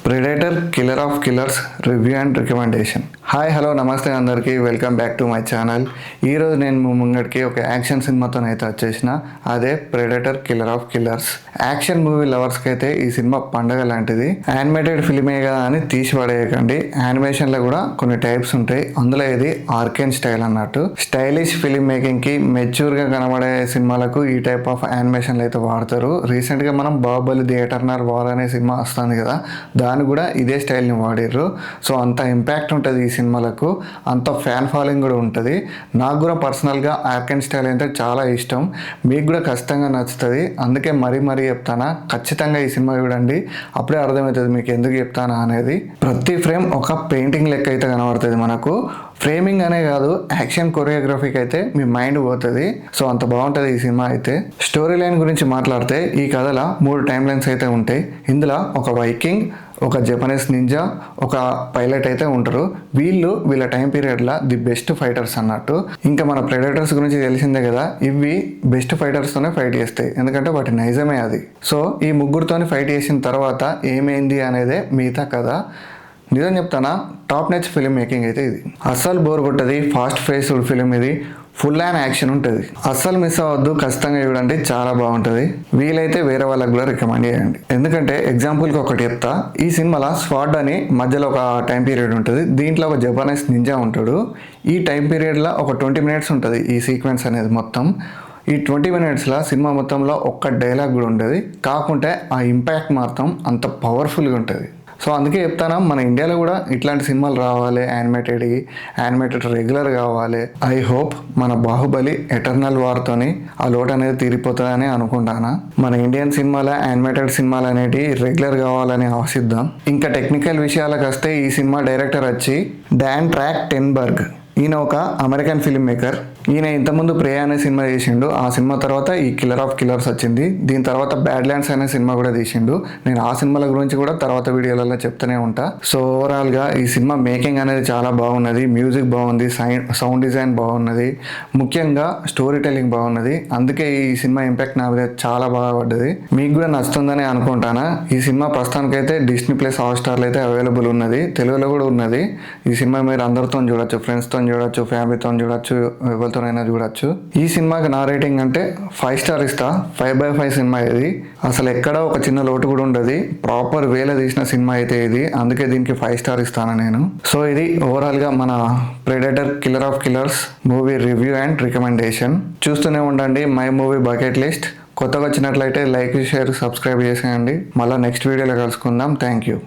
Predator killer of killers review and recommendation. Hi hello నమస్తే అందరికీ, welcome back to my channel. ఈరోజు నేను ముంగడికి ఒక యాక్షన్ సినిమాతో అయితే వచ్చేసిన, అదే predator killer of killers. Action movie లవర్స్కి అయితే ఈ సినిమా పండగ లాంటిది. యానిమేటెడ్ ఫిల్మే కదా అని తీసి పడేయకండి, యానిమేషన్లో కూడా కొన్ని టైప్స్ ఉంటాయి. అందులో ఇది ఆర్కేన్ స్టైల్ అన్నట్టు. స్టైలిష్ ఫిల్మ్ మేకింగ్కి మెచ్యూర్గా కనబడే సినిమాలకు ఈ టైప్ ఆఫ్ యానిమేషన్లు అయితే వాడతారు. రీసెంట్గా మనం బాహుబలి ది ఎటర్నల్ వార్ అనే సినిమా వస్తుంది కదా, దాన్ని కూడా ఇదే స్టైల్ని వాడిర్రు. సో అంత ఇంపాక్ట్ ఉంటుంది ఈ సినిమాలకు, అంత ఫ్యాన్ ఫాలోయింగ్ కూడా ఉంటుంది. నాకు కూడా పర్సనల్గా ఆర్కెన్ స్టైల్ అంటే చాలా ఇష్టం, మీకు కూడా ఖచ్చితంగా నచ్చుతుంది. అందుకే మరీ చెప్తానా, ఖచ్చితంగా ఈ సినిమా చూడండి, అప్పుడే అర్థమవుతుంది మీకు ఎందుకు చెప్తానా అనేది. ప్రతి ఫ్రేమ్ ఒక పెయింటింగ్ లెక్క అయితే కనబడుతుంది మనకు. ఫ్రేమింగ్ అనే కాదు, యాక్షన్ కొరియోగ్రఫీకి అయితే మీ మైండ్ పోతుంది. సో అంత బాగుంటుంది ఈ సినిమా అయితే. స్టోరీ లైన్ గురించి మాట్లాడితే ఈ కథలో 3 టైమ్ లైన్స్ అయితే ఉంటాయి. ఇందులో ఒక వైకింగ్, ఒక జపనీస్ నింజా, ఒక పైలట్ అయితే ఉంటారు. వీళ్ళ టైం పీరియడ్లో ది బెస్ట్ ఫైటర్స్ అన్నట్టు. ఇంకా మన ప్రెడేటర్స్ గురించి తెలిసిందే కదా, ఇవి బెస్ట్ ఫైటర్స్తోనే ఫైట్ చేస్తాయి, ఎందుకంటే వాటి నైజమే అది. సో ఈ ముగ్గురితోని ఫైట్ చేసిన తర్వాత ఏమైంది అనేదే మిగతా కథ. నిజం చెప్తానా, టాప్ నచ్ ఫిలిం మేకింగ్ అయితే ఇది. అస్సలు బోర్ కొట్టది, ఫాస్ట్ ఫేస్డ్ ఫిలిం ఇది. ఫుల్ అండ్ యాక్షన్ ఉంటుంది, అస్సలు మిస్ అవ్వద్దు, ఖచ్చితంగా చూడండి, చాలా బాగుంటుంది. వీలైతే వేరే వాళ్ళకి కూడా రికమెండ్ చేయండి. ఎందుకంటే ఎగ్జాంపుల్కి ఒకటి చెప్తా, ఈ సినిమాలో స్వాడ్ అని మధ్యలో ఒక టైం పీరియడ్ ఉంటుంది. దీంట్లో ఒక జపనీస్ నింజా ఉంటాడు. ఈ టైం పీరియడ్లో ఒక 20 మినిట్స్ ఉంటుంది ఈ సీక్వెన్స్ అనేది మొత్తం. ఈ 20 మినిట్స్లో సినిమా మొత్తంలో ఒక్క డైలాగ్ కూడా ఉంటుంది, కాకుంటే ఆ ఇంపాక్ట్ మాత్రం అంత పవర్ఫుల్గా ఉంటుంది. సో అందుకే చెప్తాను, మన ఇండియాలో కూడా ఇట్లాంటి సినిమాలు రావాలి, యానిమేటెడ్ రెగ్యులర్ కావాలి. ఐ హోప్ మన బాహుబలి ఎటర్నల్ వార్తోని ఆ లోటు అనేది తీరిపోతుందని అనుకుంటాను. మన ఇండియన్ సినిమాల యానిమేటెడ్ సినిమాలు అనేవి రెగ్యులర్ కావాలని ఆశిద్దాం. ఇంకా టెక్నికల్ విషయాలకు వస్తే, ఈ సినిమా డైరెక్టర్ వచ్చి డాన్ ట్రాక్టెన్బర్గ్. ఈయన ఒక అమెరికన్ ఫిల్మ్ మేకర్. ఈయన ఇంతకుముందు ప్రే అనే సినిమా చేసిండు, ఆ సినిమా తర్వాత ఈ కిల్లర్ ఆఫ్ కిల్లర్స్ వచ్చింది. దీని తర్వాత బ్యాడ్ ల్యాండ్స్ అనే సినిమా కూడా తీసిండు. నేను ఆ సినిమాల గురించి కూడా తర్వాత వీడియోలలో చెప్తూనే ఉంటా. సో ఓవరాల్గా ఈ సినిమా మేకింగ్ అనేది చాలా బాగున్నది, మ్యూజిక్ బాగుంది, సౌండ్ డిజైన్ బాగున్నది, ముఖ్యంగా స్టోరీ టెల్లింగ్ బాగున్నది. అందుకే ఈ సినిమా ఇంపాక్ట్ నా మీద చాలా బాగా పడ్డది. మీకు కూడా నచ్చుతుందని అనుకుంటాను. ఈ సినిమా ప్రస్తుతానికైతే డిస్నీ ప్లస్ హాట్‌స్టార్లో అయితే అవైలబుల్ ఉన్నది, తెలుగులో కూడా ఉన్నది. ఈ సినిమా మీరు అందరితో చూడొచ్చు, ఫ్రెండ్స్తో చూడొచ్చు, ఫ్యామిలీతో చూడొచ్చు, ఎవరితోనైనా చూడొచ్చు. ఈ సినిమాకి నా రేటింగ్ అంటే 5 స్టార్ ఇస్తా. 5/5 సినిమా ఇది. అసలు ఎక్కడ ఒక చిన్న లోటు కూడా ఉండదు, ప్రాపర్ వేలో తీసిన సినిమా అయితే ఇది. అందుకే దీనికి 5 స్టార్ ఇస్తాను నేను. సో ఇది ఓవరాల్గా మన predator killer of killers movie review and recommendation. చూస్తూనే ఉండండి మై మూవీ బకెట్ లిస్ట్. కొత్తగా వచ్చినట్లయితే లైక్, షేర్, సబ్స్క్రైబ్ చేసేయండి. మళ్ళీ నెక్స్ట్ వీడియోలో కలుసుకుందాం. Thank you.